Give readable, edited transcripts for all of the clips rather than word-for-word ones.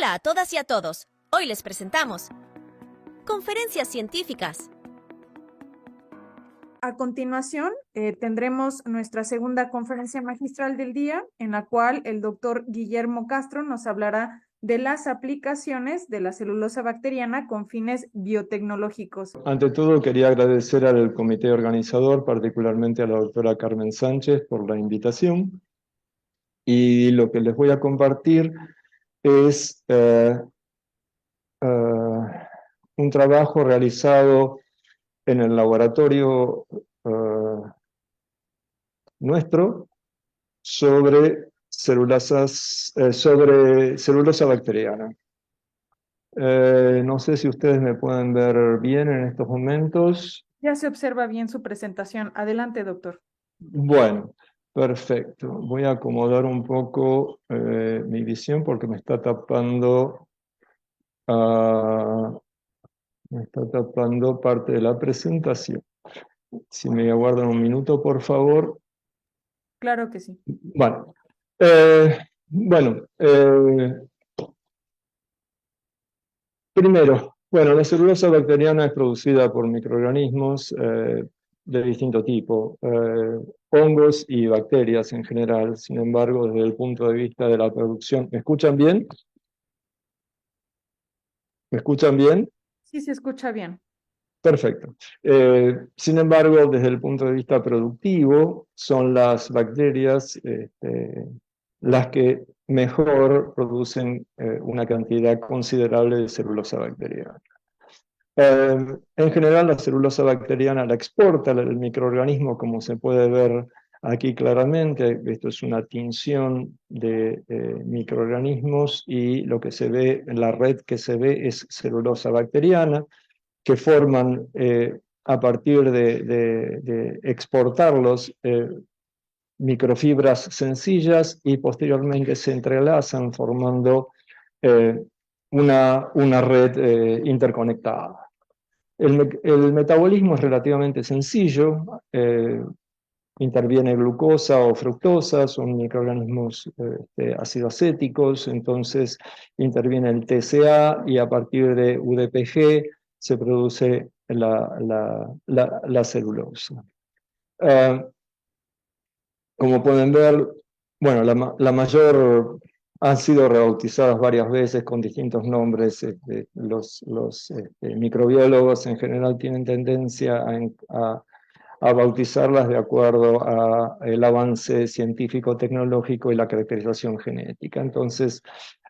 Hola a todas y a todos. Hoy les presentamos conferencias científicas. A continuación, tendremos nuestra segunda conferencia magistral del día, en la cual el doctor Guillermo Castro nos hablará de las aplicaciones de la celulosa bacteriana con fines biotecnológicos. Ante todo, quería agradecer al comité organizador, particularmente a la doctora Carmen Sánchez, por la invitación. Y lo que les voy a compartir es un trabajo realizado en el laboratorio nuestro sobre celulosa bacteriana. No sé si ustedes me pueden ver bien en estos momentos. Ya se observa bien su presentación. Adelante, doctor. Bueno, perfecto. Voy a acomodar un poco mi visión porque me está tapando parte de la presentación. Si me aguardan un minuto, por favor. Claro que sí. Bueno, primero, la celulosa bacteriana es producida por microorganismos de distinto tipo, hongos y bacterias en general. Sin embargo, desde el punto de vista de la producción, ¿me escuchan bien? ¿Me escuchan bien? Sí, se escucha bien. Perfecto. Sin embargo, desde el punto de vista productivo, son las bacterias las que mejor producen una cantidad considerable de celulosa bacteriana. En general, la celulosa bacteriana la exporta el microorganismo, como se puede ver aquí claramente. Esto es una tinción de microorganismos y lo que se ve, la red que se ve es celulosa bacteriana, que forman a partir de exportarlos microfibras sencillas y posteriormente se entrelazan formando una red interconectada. El metabolismo es relativamente sencillo, interviene glucosa o fructosa, son microorganismos ácido-acéticos, entonces interviene el TCA y a partir de UDPG se produce la celulosa. Como pueden ver, la mayor han sido rebautizadas varias veces con distintos nombres. Los microbiólogos en general tienen tendencia a bautizarlas de acuerdo al avance científico-tecnológico y la caracterización genética. Entonces,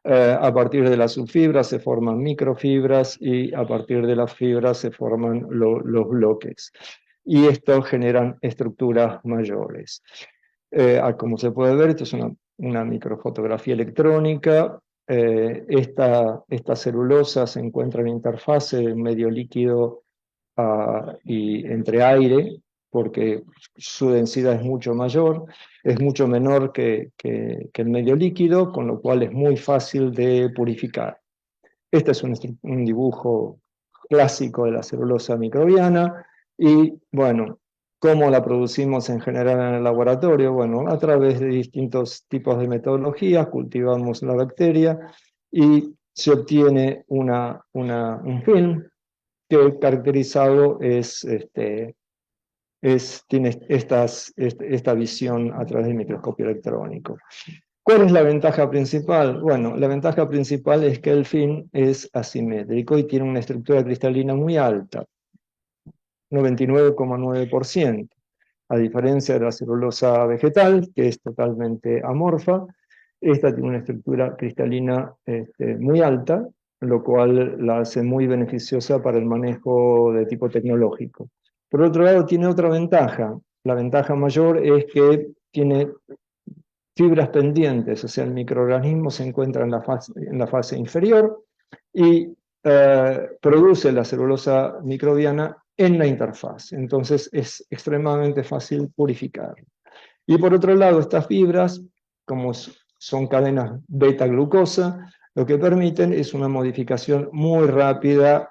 a partir de las subfibras se forman microfibras y a partir de las fibras se forman los bloques. Y esto generan estructuras mayores. Como se puede ver, esto es una microfotografía electrónica. Esta celulosa se encuentra en interfase de medio líquido y entre aire, porque su densidad es mucho mayor, es mucho menor que el medio líquido, con lo cual es muy fácil de purificar. Este es un dibujo clásico de la celulosa microbiana y, ¿cómo la producimos en general en el laboratorio? A través de distintos tipos de metodologías, cultivamos la bacteria y se obtiene un film que caracterizado tiene esta visión a través del microscopio electrónico. ¿Cuál es la ventaja principal? La ventaja principal es que el film es asimétrico y tiene una estructura cristalina muy alta, 99,9%, a diferencia de la celulosa vegetal, que es totalmente amorfa. Esta tiene una estructura cristalina muy alta, lo cual la hace muy beneficiosa para el manejo de tipo tecnológico. Por otro lado, tiene otra ventaja. La ventaja mayor es que tiene fibras pendientes, o sea, el microorganismo se encuentra en la fase inferior y produce la celulosa microbiana en la interfaz. Entonces es extremadamente fácil purificar. Y por otro lado, estas fibras, como son cadenas beta-glucosa, lo que permiten es una modificación muy rápida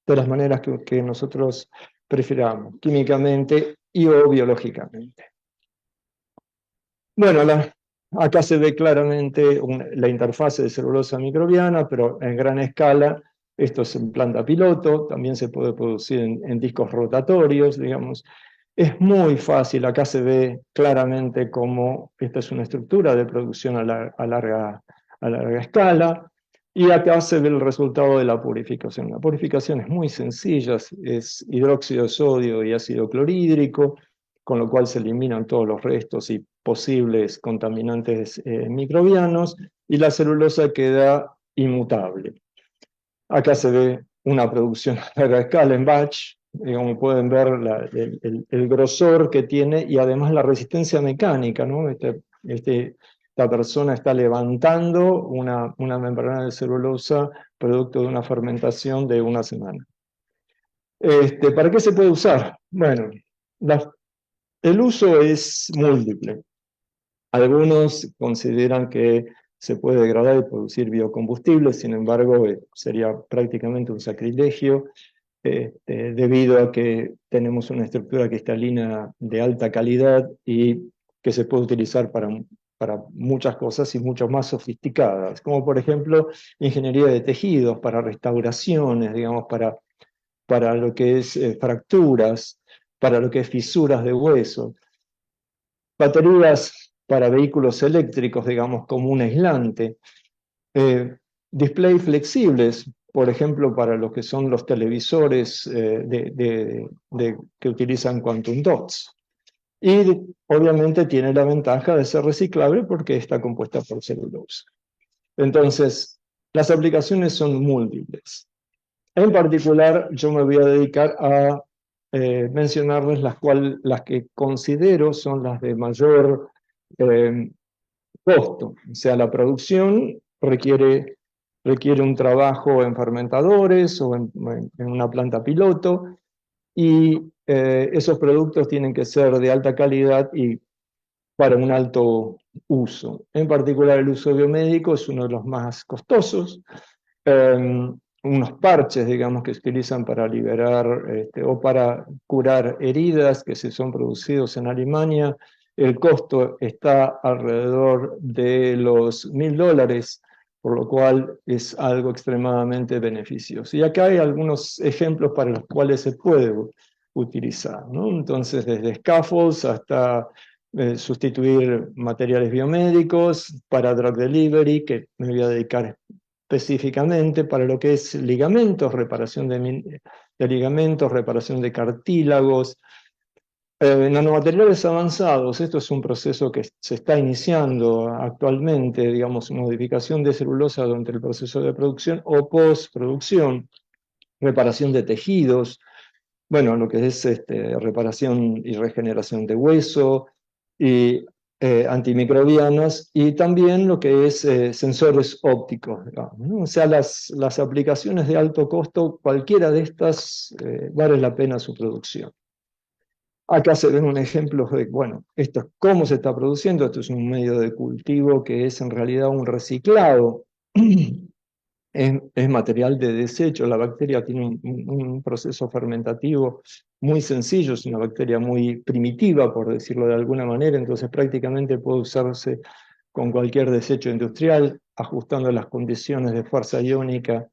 de las maneras que nosotros prefiramos, químicamente y o biológicamente. Acá se ve claramente la interfase de celulosa microbiana, pero en gran escala. Esto es en planta piloto, también se puede producir en discos rotatorios, digamos. Es muy fácil, acá se ve claramente cómo esta es una estructura de producción a larga escala, y acá se ve el resultado de la purificación. La purificación es muy sencilla, es hidróxido de sodio y ácido clorhídrico, con lo cual se eliminan todos los restos y posibles contaminantes microbianos, y la celulosa queda inmutable. Acá se ve una producción a larga escala en batch, como pueden ver el grosor que tiene y además la resistencia mecánica, ¿no? Esta persona está levantando una membrana de celulosa producto de una fermentación de una semana. ¿Para qué se puede usar? Bueno, el uso es múltiple. Algunos consideran que se puede degradar y producir biocombustibles, sin embargo, sería prácticamente un sacrilegio, debido a que tenemos una estructura cristalina de alta calidad y que se puede utilizar para muchas cosas y mucho más sofisticadas, como por ejemplo ingeniería de tejidos, para restauraciones, digamos, para lo que es fracturas, para lo que es fisuras de hueso. Baterías para vehículos eléctricos, digamos, como un aislante. Displays flexibles, por ejemplo, para lo que son los televisores que utilizan quantum dots. Y obviamente tiene la ventaja de ser reciclable porque está compuesta por celulosa. Entonces, las aplicaciones son múltiples. En particular, yo me voy a dedicar a mencionarles las que considero son las de mayor costo. O sea, la producción requiere un trabajo en fermentadores o en una planta piloto, y esos productos tienen que ser de alta calidad y para un alto uso. En particular, el uso biomédico es uno de los más costosos. Unos parches, digamos, que se utilizan para liberar o para curar heridas que se son producidos en Alemania, el costo está alrededor de los $1000, por lo cual es algo extremadamente beneficioso. Y acá hay algunos ejemplos para los cuales se puede utilizar, ¿no? Entonces, desde scaffolds hasta sustituir materiales biomédicos para drug delivery, que me voy a dedicar específicamente para lo que es ligamentos, reparación de ligamentos, reparación de cartílagos, nanomateriales avanzados. Esto es un proceso que se está iniciando actualmente, digamos, modificación de celulosa durante el proceso de producción o postproducción, reparación de tejidos, bueno, lo que es reparación y regeneración de hueso, y antimicrobianas, y también lo que es sensores ópticos, digamos, ¿no? O sea, las aplicaciones de alto costo, cualquiera de estas vale la pena su producción. Acá se ven un ejemplo de, bueno, esto es cómo se está produciendo. Esto es un medio de cultivo que es en realidad un reciclado. Es material de desecho. La bacteria tiene un proceso fermentativo muy sencillo, es una bacteria muy primitiva, por decirlo de alguna manera, entonces prácticamente puede usarse con cualquier desecho industrial, ajustando las condiciones de fuerza iónica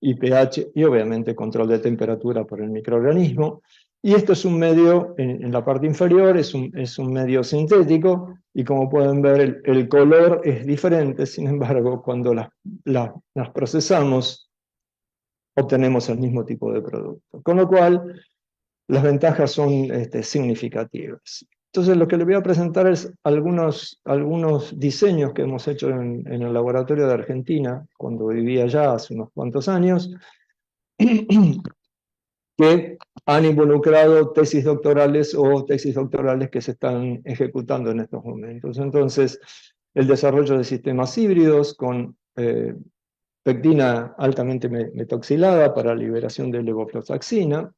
y pH, y obviamente control de temperatura por el microorganismo. Y esto es un medio, en la parte inferior, es un medio sintético, y como pueden ver, el color es diferente. Sin embargo, cuando las procesamos, obtenemos el mismo tipo de producto. Con lo cual, las ventajas son significativas. Entonces, lo que les voy a presentar es algunos diseños que hemos hecho en el laboratorio de Argentina, cuando vivía allá hace unos cuantos años, que han involucrado tesis doctorales o tesis doctorales que se están ejecutando en estos momentos. Entonces, el desarrollo de sistemas híbridos con pectina altamente metoxilada para liberación de levofloxacina,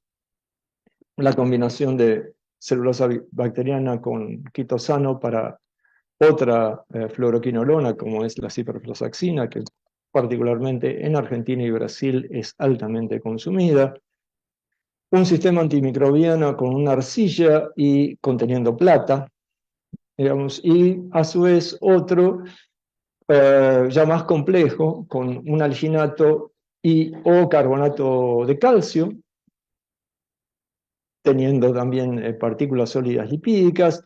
la combinación de celulosa bacteriana con quitosano para otra fluoroquinolona, como es la ciprofloxacina, que particularmente en Argentina y Brasil es altamente consumida. Un sistema antimicrobiano con una arcilla y conteniendo plata, digamos, y a su vez otro ya más complejo, con un alginato y o carbonato de calcio, teniendo también partículas sólidas lipídicas,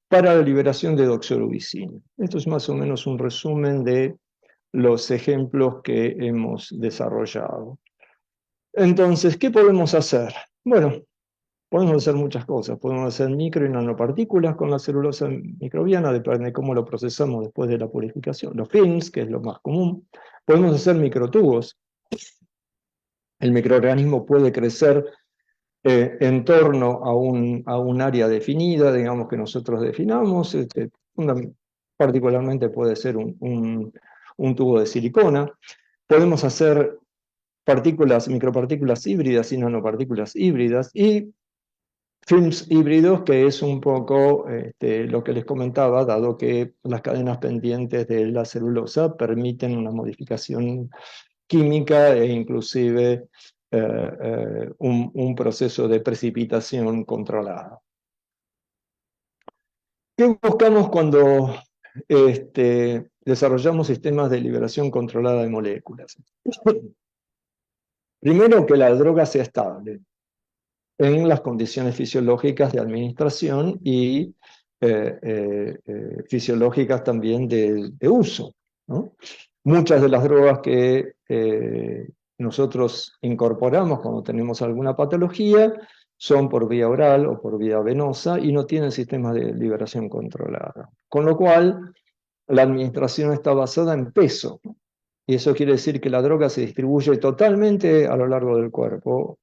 para la liberación de doxorubicina. Esto es más o menos un resumen de los ejemplos que hemos desarrollado. Entonces, ¿qué podemos hacer? Bueno, podemos hacer muchas cosas. Podemos hacer micro y nanopartículas con la celulosa microbiana, depende de cómo lo procesamos después de la purificación. Los films, que es lo más común. Podemos hacer microtubos. El microorganismo puede crecer en torno a un área definida, digamos que nosotros definamos. Particularmente puede ser un tubo de silicona. Podemos hacer partículas, micropartículas híbridas y nanopartículas híbridas, y films híbridos, que es un poco lo que les comentaba, dado que las cadenas pendientes de la celulosa permiten una modificación química e inclusive un proceso de precipitación controlado. ¿Qué buscamos cuando desarrollamos sistemas de liberación controlada de moléculas? Primero, que la droga sea estable en las condiciones fisiológicas de administración y fisiológicas también de uso, ¿no? Muchas de las drogas que nosotros incorporamos cuando tenemos alguna patología son por vía oral o por vía venosa y no tienen sistemas de liberación controlada. Con lo cual, la administración está basada en peso. Y eso quiere decir que la droga se distribuye totalmente a lo largo del cuerpo,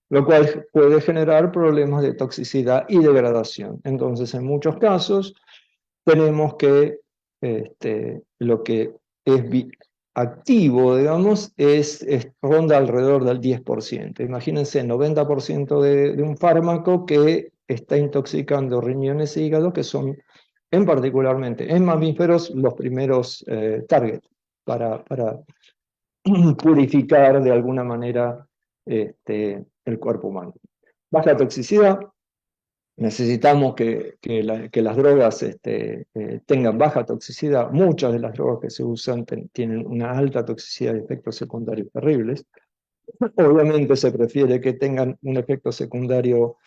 lo cual puede generar problemas de toxicidad y degradación. Entonces, en muchos casos, tenemos que lo que es activo, digamos, ronda alrededor del 10%. Imagínense, el 90% de un fármaco que está intoxicando riñones e hígado, que son particularmente en mamíferos los primeros targets para purificar de alguna manera el cuerpo humano. Baja toxicidad. Necesitamos que las drogas tengan baja toxicidad. Muchas de las drogas que se usan tienen una alta toxicidad y efectos secundarios terribles. Obviamente se prefiere que tengan un efecto secundario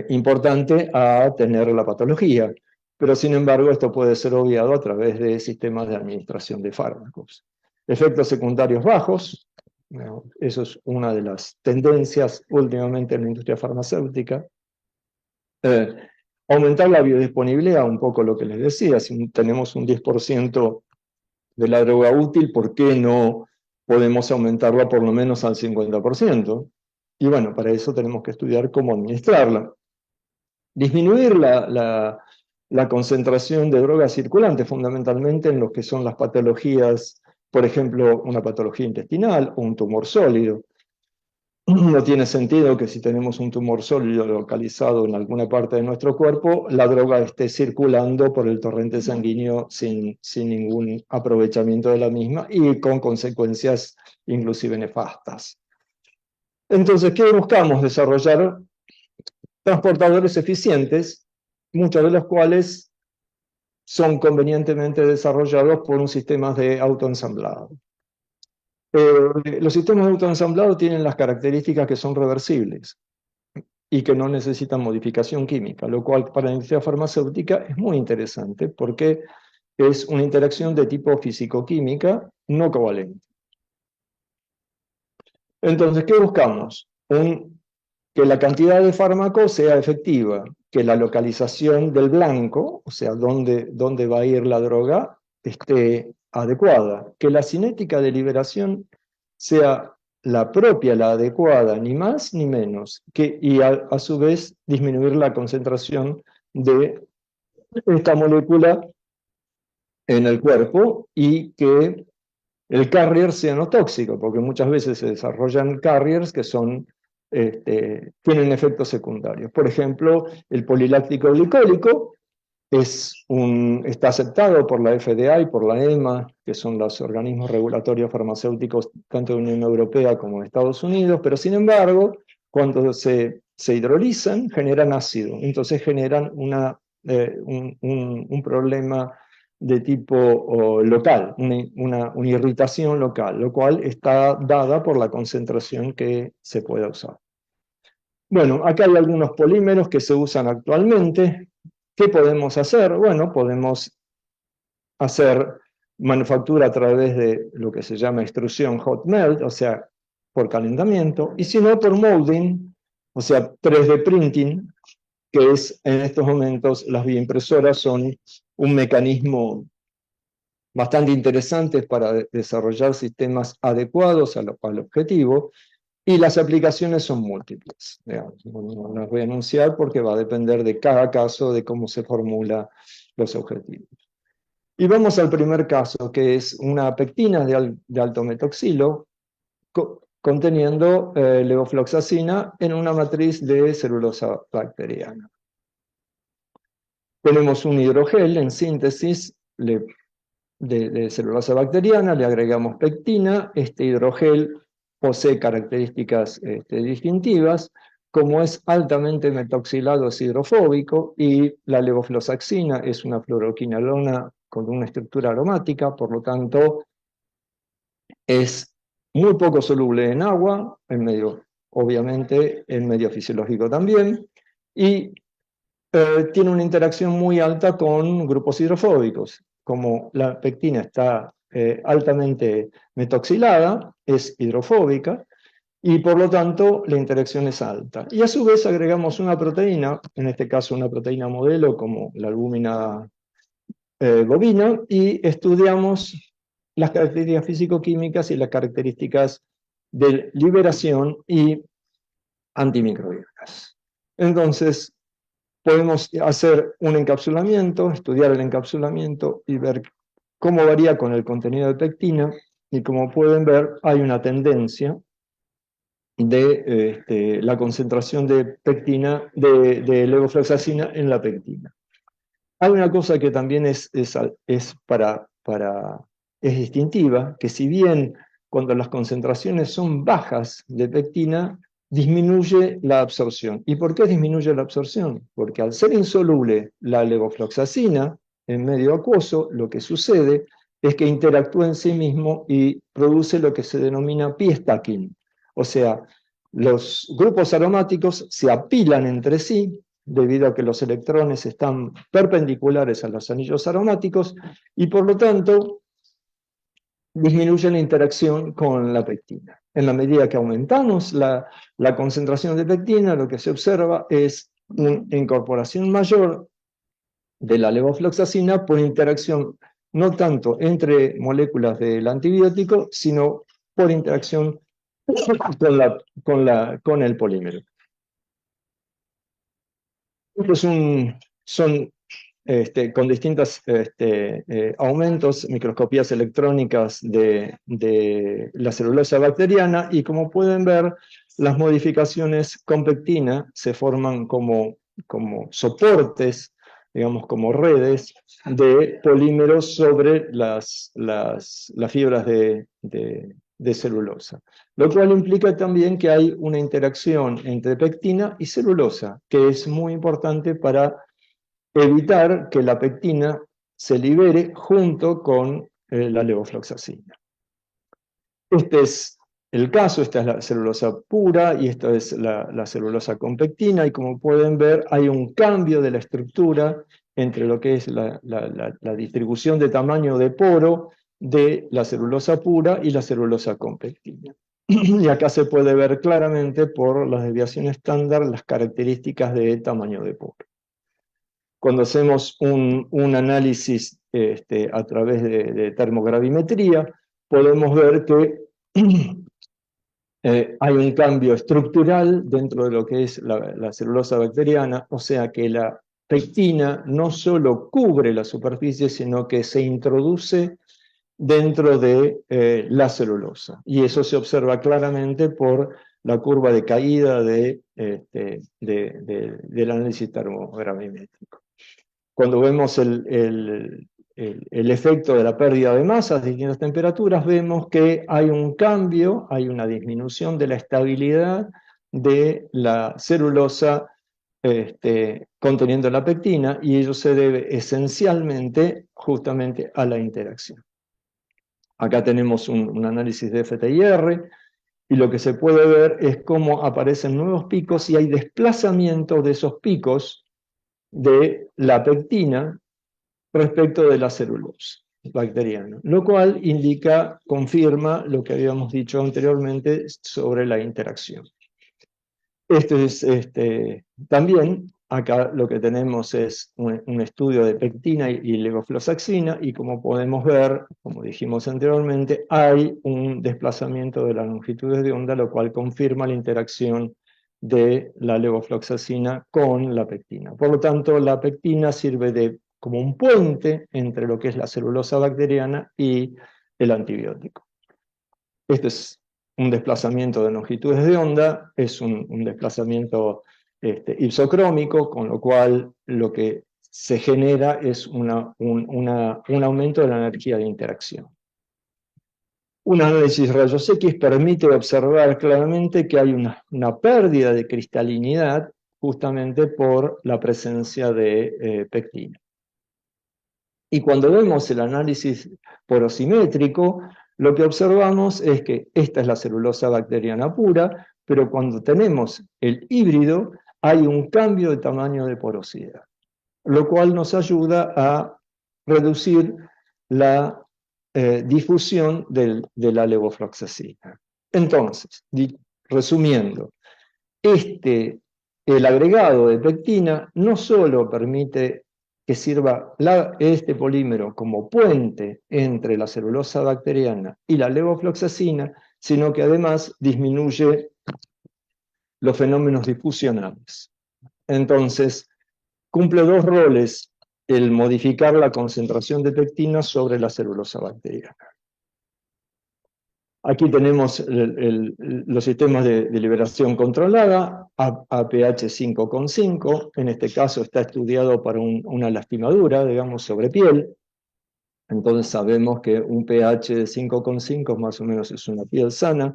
importante a tener la patología, pero sin embargo esto puede ser obviado a través de sistemas de administración de fármacos. Efectos secundarios bajos, eso es una de las tendencias últimamente en la industria farmacéutica. Aumentar la biodisponibilidad, un poco lo que les decía, si tenemos un 10% de la droga útil, ¿por qué no podemos aumentarla por lo menos al 50%? Y bueno, para eso tenemos que estudiar cómo administrarla. Disminuir la concentración de drogas circulantes, fundamentalmente en lo que son las patologías, por ejemplo, una patología intestinal o un tumor sólido. No tiene sentido que si tenemos un tumor sólido localizado en alguna parte de nuestro cuerpo, la droga esté circulando por el torrente sanguíneo sin ningún aprovechamiento de la misma y con consecuencias inclusive nefastas. Entonces, ¿qué buscamos? Desarrollar transportadores eficientes, muchos de los cuales son convenientemente desarrollados por un sistema de autoensamblado. Los sistemas de autoensamblado tienen las características que son reversibles y que no necesitan modificación química, lo cual para la industria farmacéutica es muy interesante porque es una interacción de tipo físico-química no covalente. Entonces, ¿qué buscamos? Que la cantidad de fármaco sea efectiva, que la localización del blanco, o sea, dónde va a ir la droga, esté adecuada, que la cinética de liberación sea la propia, la adecuada, ni más ni menos, y a su vez disminuir la concentración de esta molécula en el cuerpo y que el carrier sea no tóxico, porque muchas veces se desarrollan carriers que tienen efectos secundarios. Por ejemplo, el poliláctico glicólico está aceptado por la FDA y por la EMA, que son los organismos regulatorios farmacéuticos tanto de la Unión Europea como de Estados Unidos, pero sin embargo, cuando se hidrolizan, generan ácido, entonces generan una un problema de tipo local, una irritación local, lo cual está dada por la concentración que se pueda usar. Bueno, acá hay algunos polímeros que se usan actualmente. ¿Qué podemos hacer? Bueno, podemos hacer manufactura a través de lo que se llama extrusión hot melt, o sea, por calentamiento, y si no, por molding, o sea, 3D printing, que es en estos momentos las bioimpresoras son un mecanismo bastante interesante para desarrollar sistemas adecuados al objetivo, y las aplicaciones son múltiples. Digamos. No las voy a anunciar porque va a depender de cada caso de cómo se formulan los objetivos. Y vamos al primer caso, que es una pectina de alto metoxilo conteniendo levofloxacina en una matriz de celulosa bacteriana. Tenemos un hidrogel en síntesis de celulosa bacteriana, le agregamos pectina, este hidrogel posee características distintivas, como es altamente metoxilado es hidrofóbico y la levofloxacina es una fluoroquinolona con una estructura aromática, por lo tanto es muy poco soluble en agua, en medio, obviamente en medio fisiológico también, y tiene una interacción muy alta con grupos hidrofóbicos. Como la pectina está altamente metoxilada, es hidrofóbica, y por lo tanto la interacción es alta. Y a su vez agregamos una proteína, en este caso una proteína modelo como la albúmina bovina, y estudiamos las características físico-químicas y las características de liberación y antimicrobianas. Entonces, podemos hacer un encapsulamiento, estudiar el encapsulamiento y ver cómo varía con el contenido de pectina, y como pueden ver hay una tendencia de la concentración de pectina, de levofloxacina en la pectina. Hay una cosa que también es distintiva, que si bien cuando las concentraciones son bajas de pectina, disminuye la absorción. ¿Y por qué disminuye la absorción? Porque al ser insoluble la levofloxacina en medio acuoso, lo que sucede es que interactúa en sí mismo y produce lo que se denomina p-stacking. O sea, los grupos aromáticos se apilan entre sí, debido a que los electrones están perpendiculares a los anillos aromáticos, y por lo tanto disminuye la interacción con la pectina. En la medida que aumentamos la concentración de pectina, lo que se observa es una incorporación mayor de la levofloxacina por interacción no tanto entre moléculas del antibiótico, sino por interacción con el polímero. Estos son con distintos aumentos, microscopías electrónicas de la celulosa bacteriana, y como pueden ver, las modificaciones con pectina se forman como soportes, digamos como redes de polímeros sobre las fibras de celulosa. Lo cual implica también que hay una interacción entre pectina y celulosa, que es muy importante para evitar que la pectina se libere junto con la levofloxacina. Este es el caso, esta es la celulosa pura y esta es la celulosa con pectina, y como pueden ver hay un cambio de la estructura entre lo que es la distribución de tamaño de poro de la celulosa pura y la celulosa con pectina. Y acá se puede ver claramente por la desviación estándar las características de tamaño de poro. Cuando hacemos un análisis a través de termogravimetría, podemos ver que hay un cambio estructural dentro de lo que es la celulosa bacteriana, o sea que la pectina no solo cubre la superficie, sino que se introduce dentro de la celulosa. Y eso se observa claramente por la curva de caída del análisis termogravimétrico. Cuando vemos el efecto de la pérdida de masa a distintas temperaturas, vemos que hay un cambio, hay una disminución de la estabilidad de la celulosa conteniendo la pectina, y ello se debe esencialmente justamente a la interacción. Acá tenemos un análisis de FTIR, y lo que se puede ver es cómo aparecen nuevos picos y hay desplazamiento de esos picos de la pectina respecto de la celulosa bacteriana, lo cual confirma lo que habíamos dicho anteriormente sobre la interacción. También acá lo que tenemos es un estudio de pectina y levofloxacina, y como podemos ver, como dijimos anteriormente, hay un desplazamiento de las longitudes de onda, lo cual confirma la interacción de la levofloxacina con la pectina. Por lo tanto, la pectina sirve como un puente entre lo que es la celulosa bacteriana y el antibiótico. Este es un desplazamiento de longitudes de onda, es un desplazamiento isocrómico, con lo cual lo que se genera es un aumento de la energía de interacción. Un análisis de rayos X permite observar claramente que hay una pérdida de cristalinidad justamente por la presencia de pectina. Y cuando vemos el análisis porosimétrico, lo que observamos es que esta es la celulosa bacteriana pura, pero cuando tenemos el híbrido hay un cambio de tamaño de porosidad, lo cual nos ayuda a reducir la difusión de la levofloxacina. Entonces, resumiendo, el agregado de pectina no solo permite que sirva este polímero como puente entre la celulosa bacteriana y la levofloxacina, sino que además disminuye los fenómenos difusionales. Entonces, cumple dos roles el modificar la concentración de pectina sobre la celulosa bacteriana. Aquí tenemos los sistemas de liberación controlada, a pH 5,5, en este caso está estudiado para una lastimadura, digamos, sobre piel. Entonces sabemos que un pH de 5,5 más o menos es una piel sana,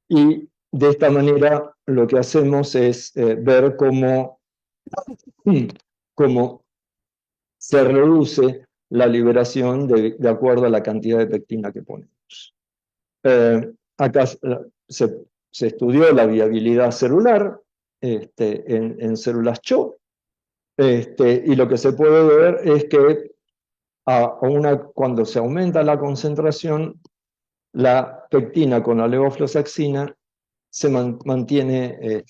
y de esta manera lo que hacemos es ver cómo se reduce la liberación de acuerdo a la cantidad de pectina que ponemos. Acá se estudió la viabilidad celular en células CHO, y lo que se puede ver es que cuando se aumenta la concentración, la pectina con la levofloxacina se mantiene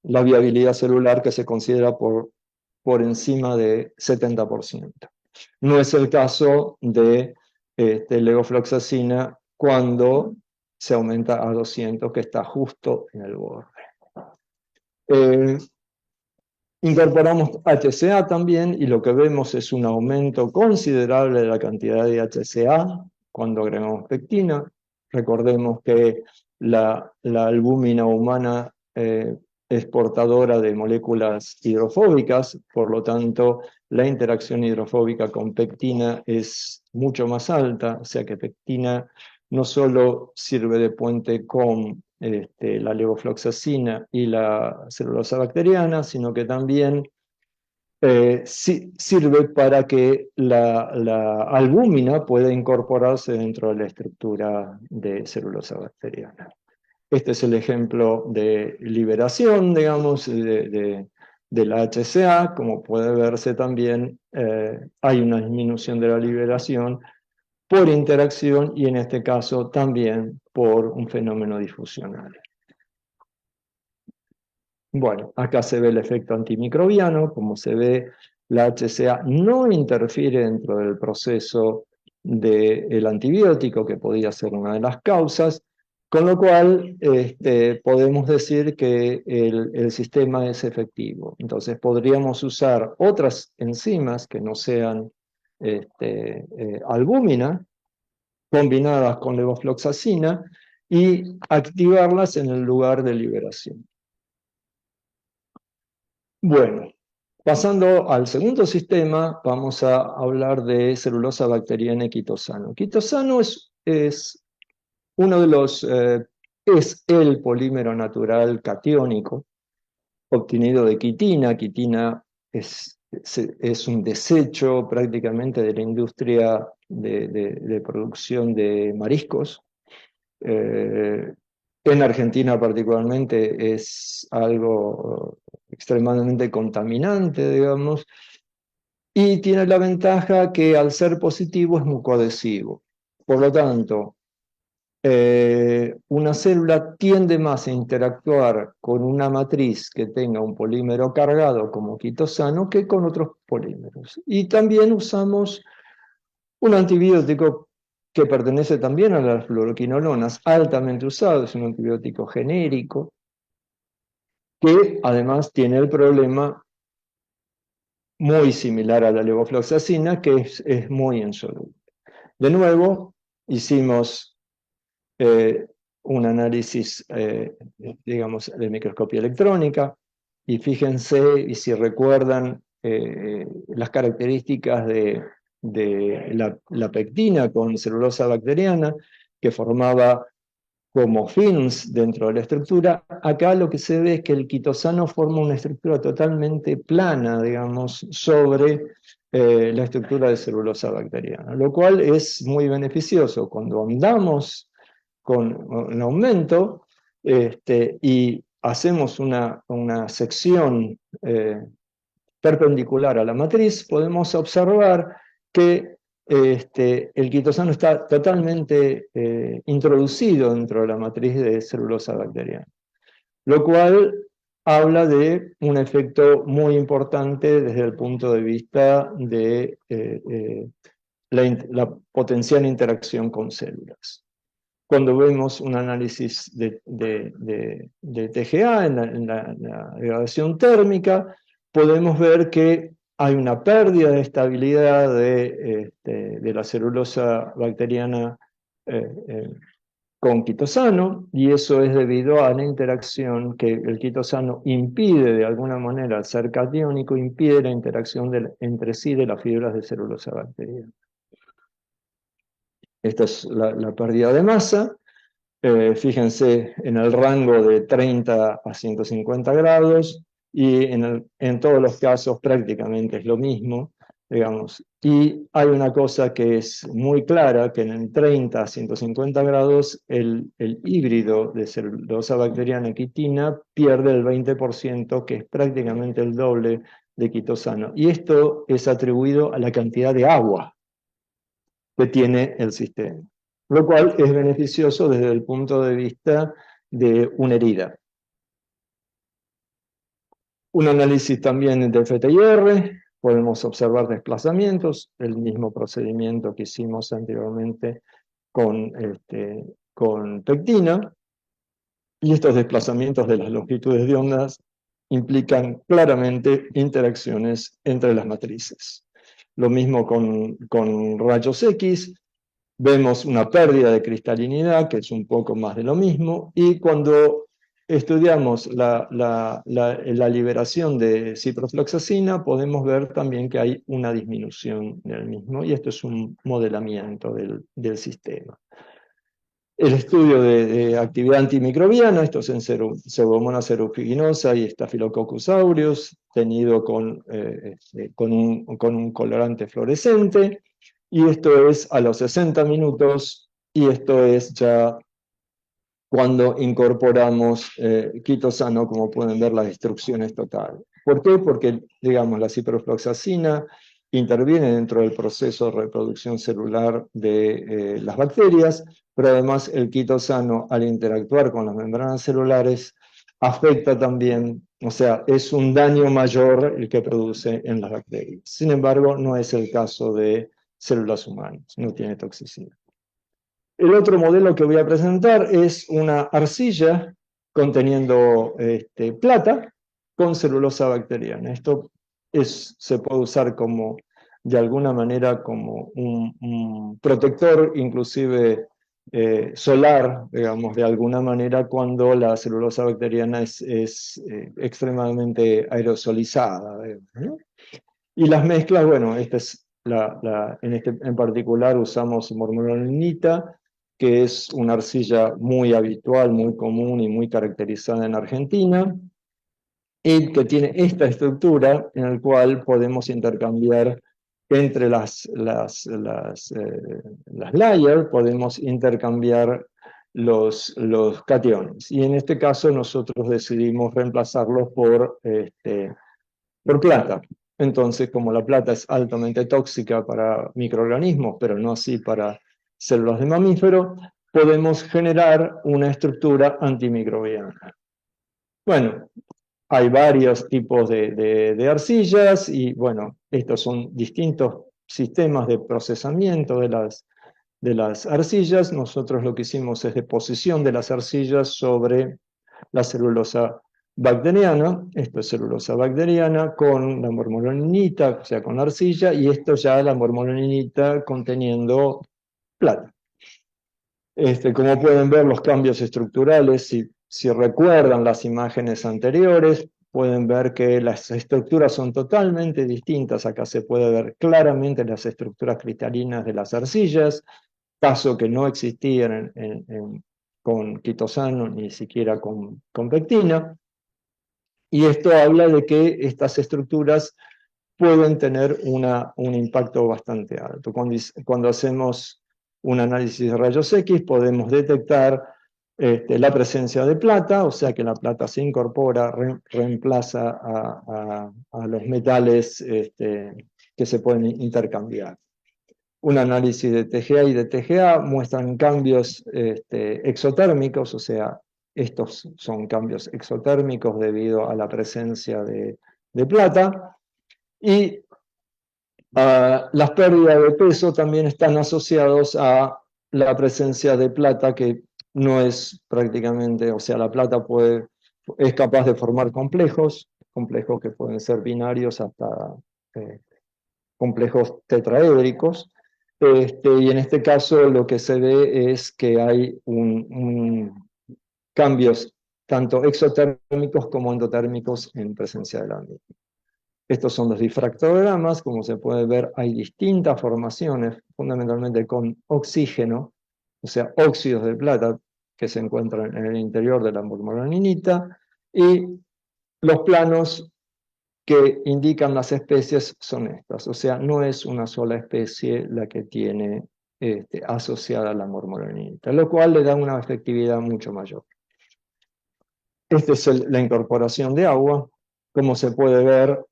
la viabilidad celular, que se considera por encima de 70%. No es el caso de levofloxacina cuando se aumenta a 200, que está justo en el borde. Incorporamos HCA también, y lo que vemos es un aumento considerable de la cantidad de HCA cuando agregamos pectina. Recordemos que la albúmina humana es portadora de moléculas hidrofóbicas, por lo tanto la interacción hidrofóbica con pectina es mucho más alta, o sea que pectina no solo sirve de puente con la levofloxacina y la celulosa bacteriana, sino que también sirve para que la albúmina pueda incorporarse dentro de la estructura de celulosa bacteriana. Este es el ejemplo de liberación, digamos, de la HCA. Como puede verse también, hay una disminución de la liberación por interacción, y en este caso también por un fenómeno difusional. Bueno, acá se ve el efecto antimicrobiano. Como se ve, la HCA no interfiere dentro del proceso del antibiótico, que podría ser una de las causas, con lo cual podemos decir que el sistema es efectivo. Entonces podríamos usar otras enzimas que no sean albúmina, combinadas con levofloxacina, y activarlas en el lugar de liberación. Bueno, pasando al segundo sistema, vamos a hablar de celulosa bacteriana y quitosano. Quitosano es uno de los, es el polímero natural catiónico, obtenido de quitina. Quitina es un desecho prácticamente de la industria de producción de mariscos. En Argentina particularmente es algo extremadamente contaminante, digamos, y tiene la ventaja que al ser positivo es mucoadhesivo. Por lo tanto, una célula tiende más a interactuar con una matriz que tenga un polímero cargado como quitosano que con otros polímeros. Y también usamos un antibiótico que pertenece también a las fluoroquinolonas, altamente usado, es un antibiótico genérico, que además tiene el problema muy similar a la levofloxacina, que es muy insoluble. De nuevo, hicimos un análisis, digamos, de microscopía electrónica, y fíjense, y si recuerdan las características de la pectina con celulosa bacteriana, que formaba como films dentro de la estructura. Acá lo que se ve es que el quitosano forma una estructura totalmente plana, digamos, sobre la estructura de celulosa bacteriana, lo cual es muy beneficioso cuando andamos con un aumento y hacemos una sección perpendicular a la matriz. Podemos observar que el quitosano está totalmente introducido dentro de la matriz de celulosa bacteriana, lo cual habla de un efecto muy importante desde el punto de vista de la potencial interacción con células. Cuando vemos un análisis de TGA en la degradación térmica, podemos ver que hay una pérdida de estabilidad de la celulosa bacteriana con quitosano, y eso es debido a la interacción que el quitosano impide de alguna manera, al ser catiónico, impide la interacción entre sí de las fibras de celulosa bacteriana. Esta es la pérdida de masa. Fíjense en el rango de 30 a 150 grados, y en todos los casos prácticamente es lo mismo, digamos. Y hay una cosa que es muy clara, que en 30 a 150 grados el híbrido de celulosa bacteriana y quitina pierde el 20%, que es prácticamente el doble de quitosano. Y esto es atribuido a la cantidad de agua que tiene el sistema, lo cual es beneficioso desde el punto de vista de una herida. Un análisis también de FTIR, podemos observar desplazamientos, el mismo procedimiento que hicimos anteriormente con pectina, y estos desplazamientos de las longitudes de ondas implican claramente interacciones entre las matrices. Lo mismo con rayos X. Vemos una pérdida de cristalinidad, que es un poco más de lo mismo, y cuando estudiamos la liberación de ciprofloxacina, podemos ver también que hay una disminución del mismo, y esto es un modelamiento del sistema. El estudio de actividad antimicrobiana, esto es en Pseudomonas aeruginosa y Staphylococcus aureus, tenido con un colorante fluorescente, y esto es a los 60 minutos, y esto es ya cuando incorporamos quitosano. Como pueden ver, la destrucción es total. ¿Por qué? Porque, digamos, la ciprofloxacina interviene dentro del proceso de reproducción celular de las bacterias, pero además el quitosano, al interactuar con las membranas celulares, afecta también, o sea, es un daño mayor el que produce en las bacterias. Sin embargo, no es el caso de células humanas, no tiene toxicidad. El otro modelo que voy a presentar es una arcilla conteniendo plata con celulosa bacteriana. Esto se puede usar como, de alguna manera, como un protector, inclusive solar, digamos, de alguna manera, cuando la celulosa bacteriana es extremadamente aerosolizada, ¿no? Y las mezclas, bueno, esta es en particular usamos mormononita, que es una arcilla muy habitual, muy común y muy caracterizada en Argentina. y que tiene esta estructura en la cual podemos intercambiar entre las layers, podemos intercambiar los cationes. Y en este caso nosotros decidimos reemplazarlos por plata. Entonces, como la plata es altamente tóxica para microorganismos, pero no así para células de mamífero, podemos generar una estructura antimicrobiana. Bueno, hay varios tipos de arcillas y bueno, estos son distintos sistemas de procesamiento de las arcillas. Nosotros lo que hicimos es deposición de las arcillas sobre la celulosa bacteriana. Esto es celulosa bacteriana con la mormononinita, o sea, con arcilla, y esto ya la mormononinita conteniendo plata. Como pueden ver, los cambios estructurales, si recuerdan las imágenes anteriores, pueden ver que las estructuras son totalmente distintas. Acá se puede ver claramente las estructuras cristalinas de las arcillas, caso que no existían con quitosano ni siquiera con pectina. Y esto habla de que estas estructuras pueden tener un impacto bastante alto. Cuando hacemos un análisis de rayos X podemos detectar la presencia de plata, o sea que la plata se incorpora, reemplaza a los metales que se pueden intercambiar. Un análisis de TGA y de TGA muestran cambios exotérmicos, o sea, estos son cambios exotérmicos debido a la presencia de plata. Y las pérdidas de peso también están asociados a la presencia de plata, que no es prácticamente, o sea, la plata es capaz de formar complejos que pueden ser binarios hasta complejos tetraédricos. Y en este caso lo que se ve es que hay cambios tanto exotérmicos como endotérmicos en presencia de la misma. Estos son los difractogramas. Como se puede ver, hay distintas formaciones, fundamentalmente con oxígeno, o sea, óxidos de plata que se encuentran en el interior de la mormononinita, y los planos que indican las especies son estas, o sea, no es una sola especie la que tiene asociada a la mormononinita, lo cual le da una efectividad mucho mayor. Esta es la incorporación de agua. Como se puede ver,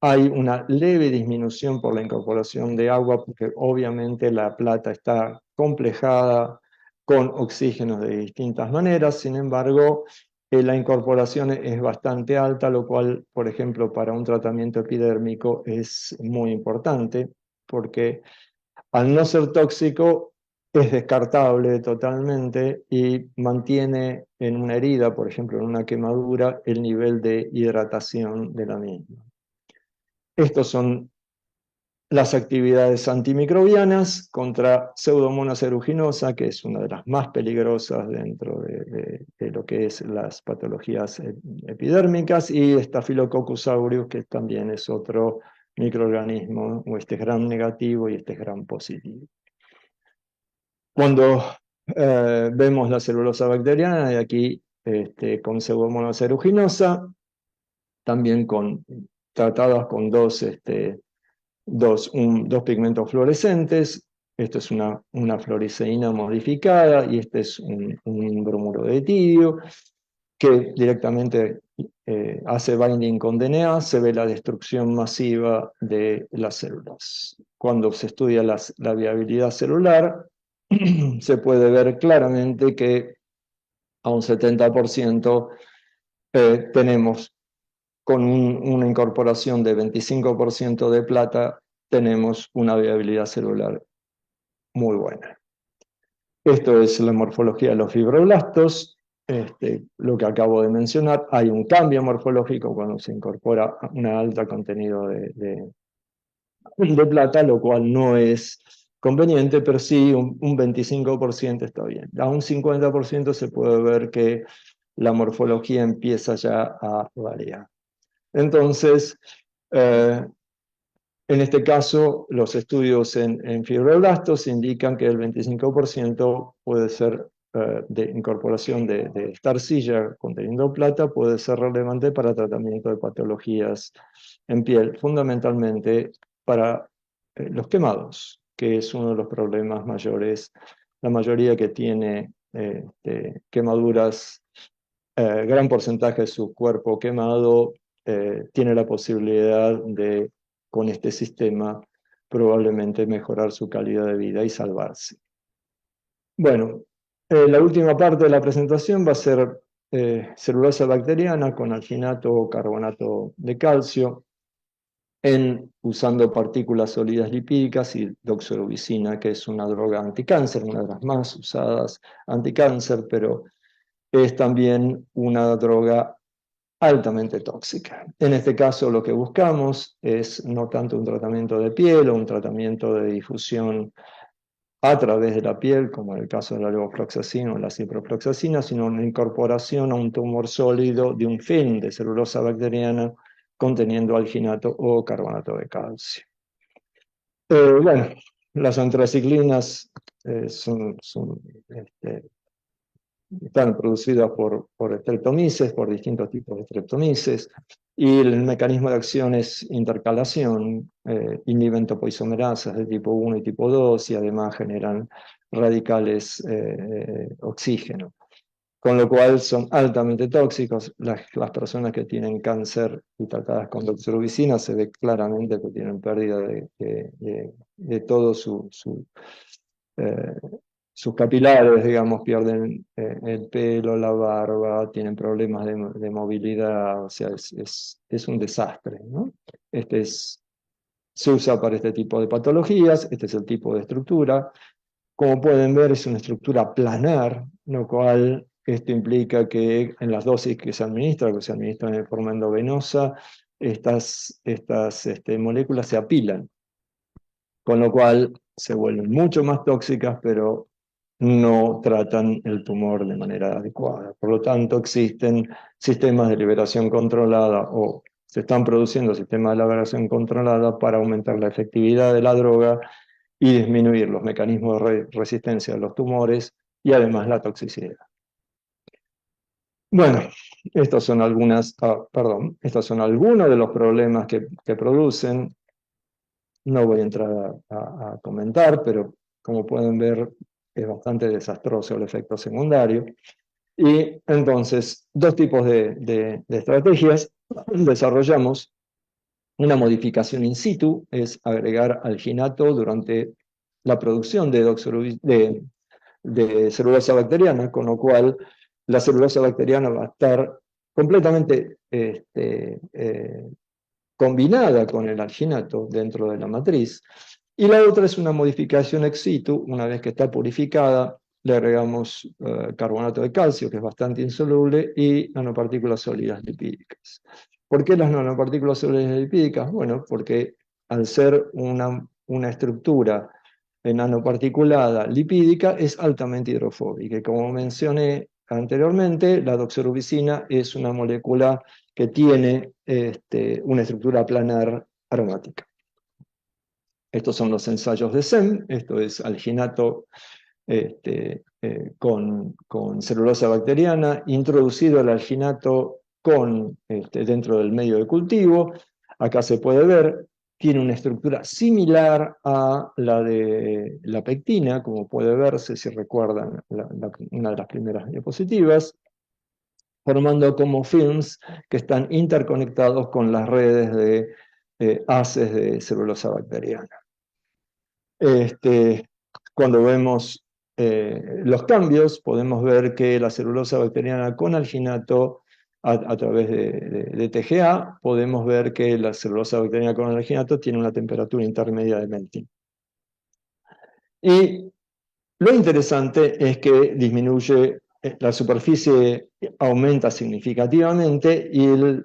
hay una leve disminución por la incorporación de agua, porque obviamente la plata está complejada con oxígenos de distintas maneras. Sin embargo, la incorporación es bastante alta, lo cual, por ejemplo, para un tratamiento epidérmico es muy importante, porque al no ser tóxico es descartable totalmente y mantiene en una herida, por ejemplo, en una quemadura, el nivel de hidratación de la misma. Estos son las actividades antimicrobianas contra Pseudomonas aeruginosa, que es una de las más peligrosas dentro de lo que es las patologías epidérmicas, y Staphylococcus aureus, que también es otro microorganismo, o gram negativo y gram positivo. Cuando vemos la celulosa bacteriana, de aquí con Pseudomonas aeruginosa, también tratadas con dos pigmentos fluorescentes. Esto es una fluoresceína modificada y este es un bromuro de etidio que directamente hace binding con DNA. Se ve la destrucción masiva de las células. Cuando se estudia la viabilidad celular, se puede ver claramente que a un 70% tenemos, con una incorporación de 25% de plata, tenemos una viabilidad celular muy buena. Esto es la morfología de los fibroblastos. Lo que acabo de mencionar, hay un cambio morfológico cuando se incorpora un alto contenido de plata, lo cual no es conveniente, pero sí un 25% está bien. A un 50% se puede ver que la morfología empieza ya a variar. Entonces, en este caso, los estudios en fibroblastos indican que el 25% puede ser de incorporación de esta arcilla conteniendo plata puede ser relevante para tratamiento de patologías en piel, fundamentalmente para los quemados, que es uno de los problemas mayores. La mayoría que tiene quemaduras, gran porcentaje de su cuerpo quemado, tiene la posibilidad de, con este sistema, probablemente mejorar su calidad de vida y salvarse. Bueno, la última parte de la presentación va a ser celulosa bacteriana con alginato o carbonato de calcio, usando partículas sólidas lipídicas y doxorubicina, que es una droga anticáncer, una de las más usadas anticáncer, pero es también una droga altamente tóxica. En este caso lo que buscamos es no tanto un tratamiento de piel o un tratamiento de difusión a través de la piel, como en el caso de la levofloxacina o la ciprofloxacina, sino una incorporación a un tumor sólido de un film de celulosa bacteriana conteniendo alginato o carbonato de calcio. Bueno, las antraciclinas están producidas por streptomices, por distintos tipos de streptomices, y el mecanismo de acción es intercalación, inhiben topoisomerasas de tipo 1 y tipo 2, y además generan radicales oxígeno, con lo cual son altamente tóxicos. Las personas que tienen cáncer y tratadas con doxorubicina se ve claramente que tienen pérdida de todo sus capilares, digamos, pierden el pelo, la barba, tienen problemas de movilidad, o sea, es un desastre, ¿no? Se usa para este tipo de patologías, este es el tipo de estructura. Como pueden ver, es una estructura planar, lo cual esto implica que en las dosis que se administran de forma endovenosa, estas moléculas se apilan, con lo cual se vuelven mucho más tóxicas, pero no tratan el tumor de manera adecuada. Por lo tanto, existen sistemas de liberación controlada o se están produciendo sistemas de liberación controlada para aumentar la efectividad de la droga y disminuir los mecanismos de resistencia de los tumores y además la toxicidad. Bueno, estos son algunos de los problemas que producen. No voy a entrar a comentar, pero como pueden ver, es bastante desastroso el efecto secundario. Y entonces, dos tipos de estrategias. Desarrollamos una modificación in situ, es agregar alginato durante la producción de celulosa bacteriana, con lo cual la celulosa bacteriana va a estar completamente combinada con el alginato dentro de la matriz. Y la otra es una modificación ex situ. Una vez que está purificada, le agregamos carbonato de calcio, que es bastante insoluble, y nanopartículas sólidas lipídicas. ¿Por qué las nanopartículas sólidas lipídicas? Bueno, porque al ser una estructura nanoparticulada lipídica, es altamente hidrofóbica. Y como mencioné anteriormente, la doxorubicina es una molécula que tiene una estructura planar aromática. Estos son los ensayos de SEM. Esto es alginato con celulosa bacteriana, introducido el alginato dentro del medio de cultivo. Acá se puede ver, tiene una estructura similar a la de la pectina, como puede verse si recuerdan una de las primeras diapositivas, formando como films que están interconectados con las redes de haces de celulosa bacteriana. Cuando vemos los cambios, podemos ver que la celulosa bacteriana con alginato a través de TGA, podemos ver que la celulosa bacteriana con alginato tiene una temperatura intermedia de melting. Y lo interesante es que disminuye, la superficie aumenta significativamente y el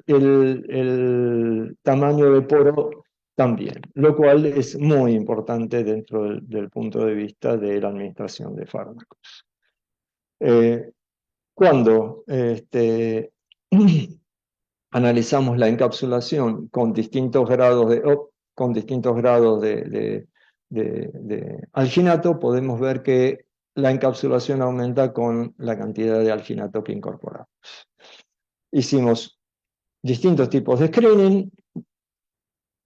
tamaño de poro también, lo cual es muy importante dentro del punto de vista de la administración de fármacos. Cuando analizamos la encapsulación con distintos grados de alginato, podemos ver que la encapsulación aumenta con la cantidad de alginato que incorporamos. Hicimos distintos tipos de screening,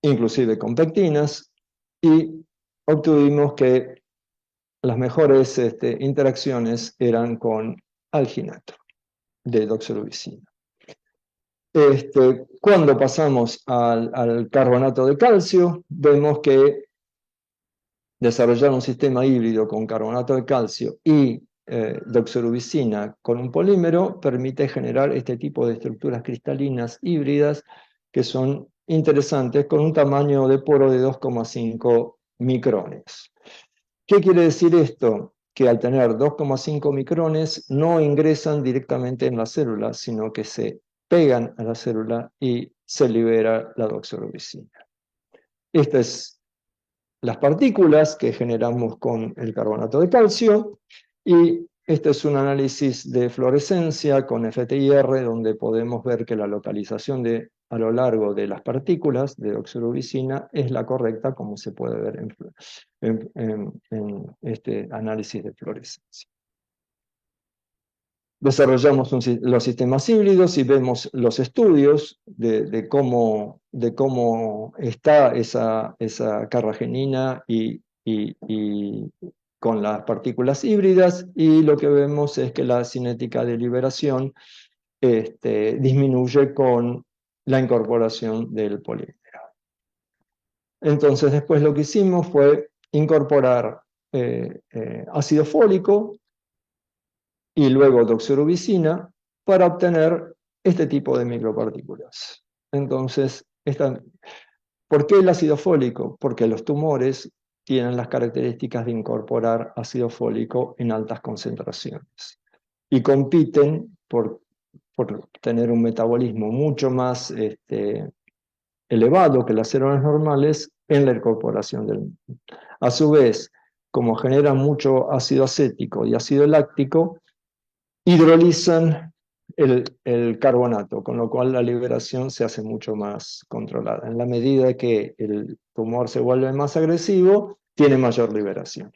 inclusive con pectinas, y obtuvimos que las mejores interacciones eran con alginato de doxorubicina. Cuando pasamos al carbonato de calcio, vemos que desarrollar un sistema híbrido con carbonato de calcio y doxorubicina con un polímero permite generar este tipo de estructuras cristalinas híbridas que son interesantes con un tamaño de poro de 2,5 micrones. ¿Qué quiere decir esto? Que al tener 2,5 micrones no ingresan directamente en la célula, sino que se pegan a la célula y se libera la doxorubicina. Estas es las partículas que generamos con el carbonato de calcio, y este es un análisis de fluorescencia con FTIR, donde podemos ver que la localización a lo largo de las partículas de doxorubicina es la correcta, como se puede ver en este análisis de fluorescencia. Desarrollamos los sistemas híbridos y vemos los estudios de cómo está esa carragenina y con las partículas híbridas, y lo que vemos es que la cinética de liberación disminuye con la incorporación del polímero. Entonces después lo que hicimos fue incorporar ácido fólico y luego doxorubicina para obtener este tipo de micropartículas. Entonces, ¿por qué el ácido fólico? Porque los tumores tienen las características de incorporar ácido fólico en altas concentraciones y compiten por tener un metabolismo mucho más elevado que las células normales en la incorporación del mismo. A su vez, como generan mucho ácido acético y ácido láctico, hidrolizan el carbonato, con lo cual la liberación se hace mucho más controlada. En la medida que el tumor se vuelve más agresivo, tiene mayor liberación.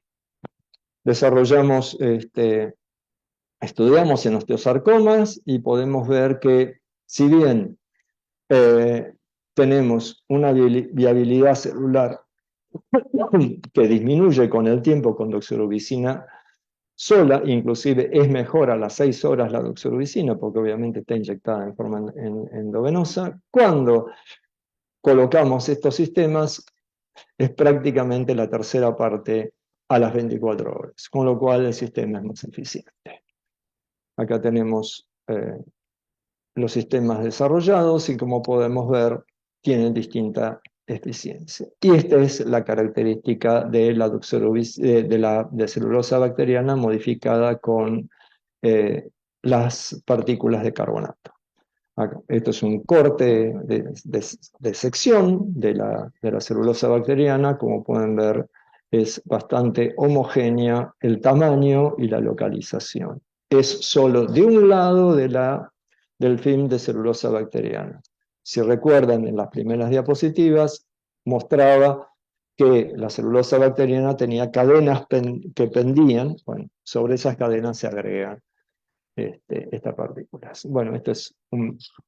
Estudiamos en osteosarcomas y podemos ver que, si bien tenemos una viabilidad celular que disminuye con el tiempo con doxorubicina sola, inclusive es mejor a las 6 horas la doxorubicina, porque obviamente está inyectada en forma endovenosa. Cuando colocamos estos sistemas, es prácticamente la tercera parte a las 24 horas, con lo cual el sistema es más eficiente. Acá tenemos los sistemas desarrollados y, como podemos ver, tienen distinta eficiencia. Y esta es la característica de la de celulosa bacteriana modificada con las partículas de carbonato. Esto es un corte de sección de la celulosa bacteriana. Como pueden ver, es bastante homogénea el tamaño y la localización. Es solo de un lado del film de celulosa bacteriana. Si recuerdan, en las primeras diapositivas mostraba que la celulosa bacteriana tenía cadenas que pendían. Bueno, sobre esas cadenas se agregan estas partículas. Bueno, este es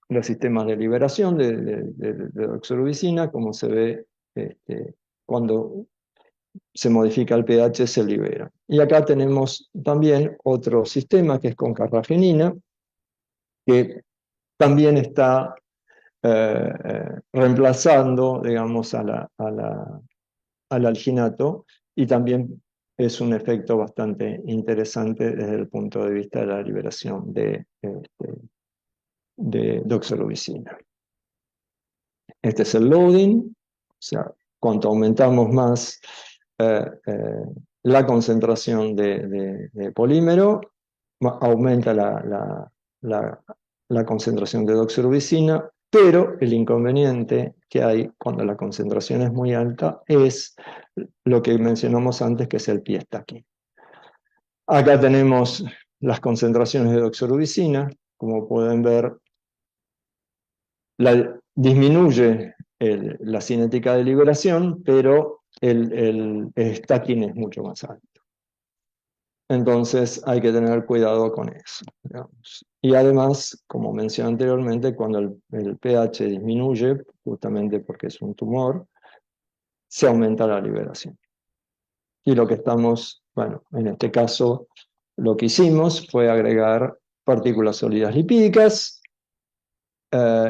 los sistemas de liberación de doxorubicina. Como se ve, cuando se modifica el pH se libera. Y acá tenemos también otro sistema que es con carragenina, que también está reemplazando, digamos, al alginato, y también es un efecto bastante interesante desde el punto de vista de la liberación de doxorubicina. Este es el loading, o sea, cuanto aumentamos más la concentración de polímero, aumenta la concentración de doxorubicina, pero el inconveniente que hay cuando la concentración es muy alta es lo que mencionamos antes, que es el pie está aquí. Acá tenemos las concentraciones de doxorubicina. Como pueden ver, disminuye la cinética de liberación, pero el stacking es mucho más alto. Entonces hay que tener cuidado con eso, digamos. Y además, como mencioné anteriormente, cuando el pH disminuye, justamente porque es un tumor, se aumenta la liberación. Y lo que estamos, bueno, en este caso, lo que hicimos fue agregar partículas sólidas lipídicas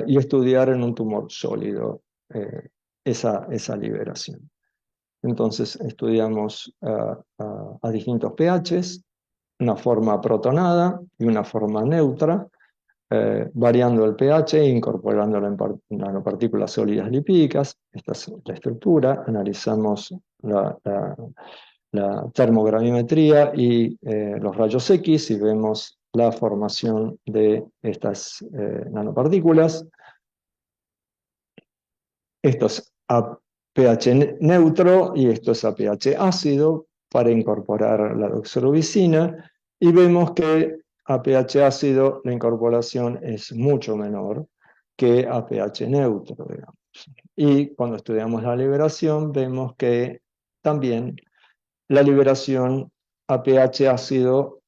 y estudiar en un tumor sólido esa liberación. Entonces estudiamos a distintos pHs, una forma protonada y una forma neutra, variando el pH e incorporando nanopartículas sólidas lipídicas. Esta es la estructura. Analizamos la termogravimetría y los rayos X y vemos la formación de estas nanopartículas. Esto es a pH neutro y esto es a pH ácido para incorporar la doxorubicina, y vemos que a pH ácido la incorporación es mucho menor que a pH neutro, digamos. Y cuando estudiamos la liberación vemos que también la liberación a pH ácido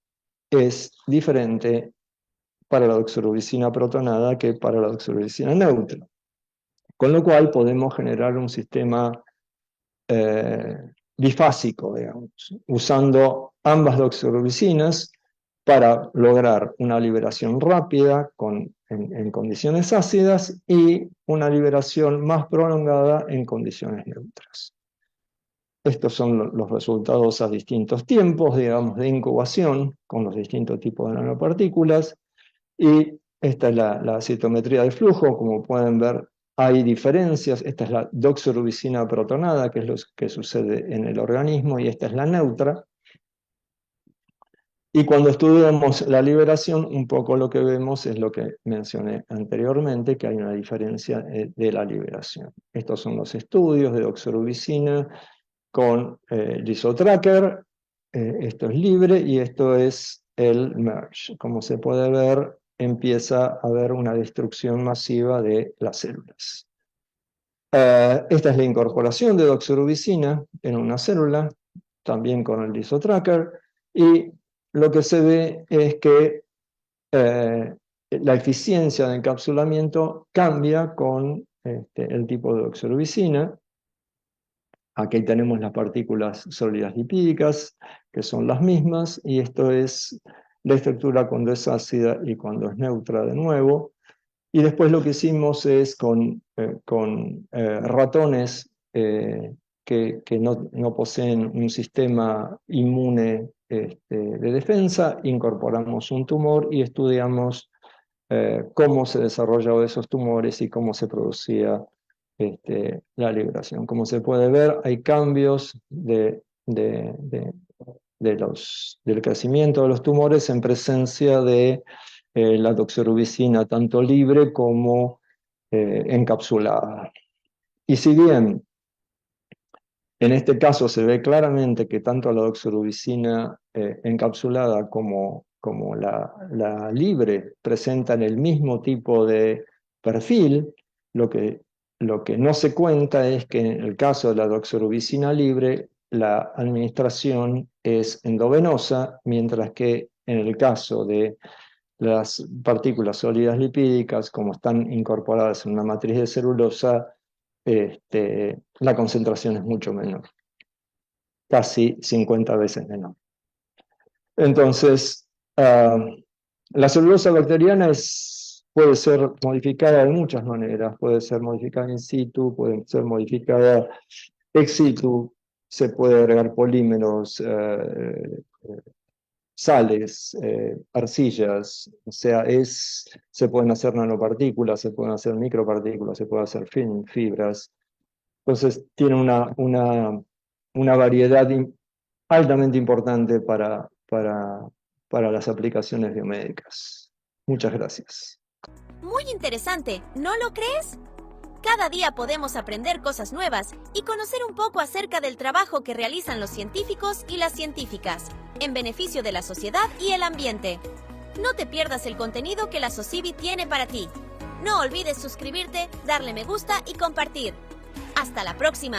es diferente para la doxorubicina protonada que para la doxorubicina neutra. Con lo cual podemos generar un sistema bifásico, digamos, usando ambas doxorubicinas para lograr una liberación rápida en condiciones ácidas y una liberación más prolongada en condiciones neutras. Estos son los resultados a distintos tiempos, digamos, de incubación con los distintos tipos de nanopartículas. Y esta es la citometría de flujo. Como pueden ver, hay diferencias. Esta es la doxorubicina protonada, que es lo que sucede en el organismo, y esta es la neutra. Y cuando estudiamos la liberación, un poco lo que vemos es lo que mencioné anteriormente, que hay una diferencia de la liberación. Estos son los estudios de doxorubicina con Lisotracker. Esto es libre y esto es el merge. Como se puede ver, empieza a haber una destrucción masiva de las células. Esta es la incorporación de doxorubicina en una célula, también con el Lisotracker, y lo que se ve es que la eficiencia de encapsulamiento cambia con el tipo de doxorubicina. Aquí tenemos las partículas sólidas lipídicas, que son las mismas, y esto es la estructura cuando es ácida y cuando es neutra de nuevo. Y después lo que hicimos es con ratones que no poseen un sistema inmune de defensa, incorporamos un tumor y estudiamos cómo se desarrollaban esos tumores y cómo se producía la liberación. Como se puede ver, hay cambios del crecimiento de los tumores en presencia de la doxorubicina, tanto libre como encapsulada. Y si bien en este caso se ve claramente que tanto la doxorubicina encapsulada como la libre presentan el mismo tipo de perfil, lo que no se cuenta es que en el caso de la doxorubicina libre, la administración es endovenosa, mientras que en el caso de las partículas sólidas lipídicas, como están incorporadas en una matriz de celulosa, la concentración es mucho menor, casi 50 veces menor. Entonces, la celulosa bacteriana puede ser modificada de muchas maneras. Puede ser modificada in situ, puede ser modificada ex situ, se puede agregar polímeros, sales, arcillas, o sea, se pueden hacer nanopartículas, se pueden hacer micropartículas, se puede hacer fibras. Entonces tiene una variedad altamente importante para las aplicaciones biomédicas. Muchas gracias. Muy interesante, ¿no lo crees? Cada día podemos aprender cosas nuevas y conocer un poco acerca del trabajo que realizan los científicos y las científicas, en beneficio de la sociedad y el ambiente. No te pierdas el contenido que la Socivi tiene para ti. No olvides suscribirte, darle me gusta y compartir. ¡Hasta la próxima!